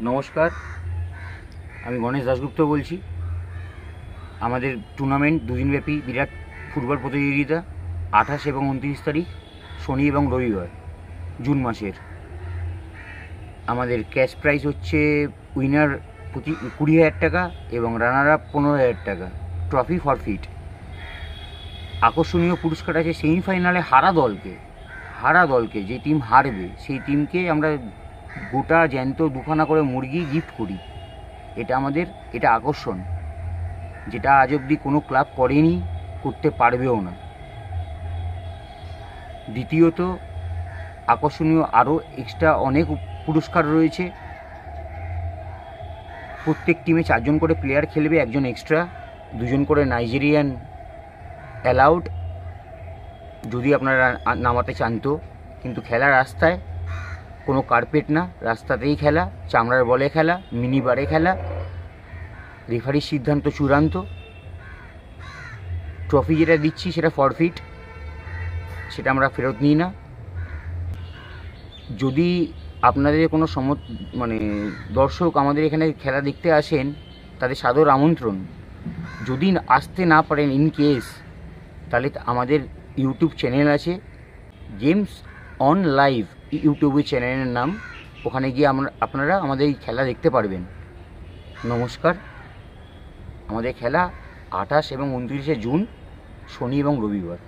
নমস্কার, আমি গণেশ দাশগুপ্ত বলছি। আমাদের টুর্নামেন্ট দুদিনব্যাপী বিরাট ফুটবল প্রতিযোগিতা 28 এবং 29 তারিখ শনি এবং রবিবার জুন মাসের। আমাদের ক্যাশ প্রাইজ হচ্ছে উইনার 20,000 টাকা এবং রানার আপ 15,000 টাকা, ট্রফি ফরফিট। আকর্ষণীয় পুরস্কার আছে সেমিফাইনালে হারা দলকে যে টিম হারবে সেই টিমকে আমরা গোটা জ্যান্ত দুখানা করে মুরগি গিফট করি। এটা আকর্ষণ, যেটা আজ অবধি কোনো ক্লাব করেনি, করতে পারবেও না। দ্বিতীয়ত, আকর্ষণীয় আরও এক্সট্রা অনেক পুরস্কার রয়েছে। প্রত্যেক টিমে 4 জন করে প্লেয়ার খেলবে, একজন এক্সট্রা, 2 জন করে নাইজেরিয়ান অ্যালাউড যদি আপনারা নামাতে চান তো। কিন্তু খেলা রাস্তায়, কোনো কার্পেট না, রাস্তাতেই খেলা, চামড়ার বলে খেলা, মিনি বারে খেলা, রেফারির সিদ্ধান্ত চূড়ান্ত। ট্রফি যেটা দিচ্ছি সেটা ফরফিট, সেটা আমরা ফেরত নিই না। যদি আপনাদের কোনো দর্শক আমাদের এখানে খেলা দেখতে আসেন, তাদের সাদর আমন্ত্রণ। যদি আসতে না পারেন ইন কেস, তাহলে আমাদের ইউটিউব চ্যানেল আছে, গেমস অন লাইভ ইউটিউবের চ্যানেলের নাম। ওখানে গিয়ে আপনারা আমাদের এই খেলা দেখতে পারবেন। নমস্কার। আমাদের খেলা 28 এবং 29 জুন শনি এবং রবিবার।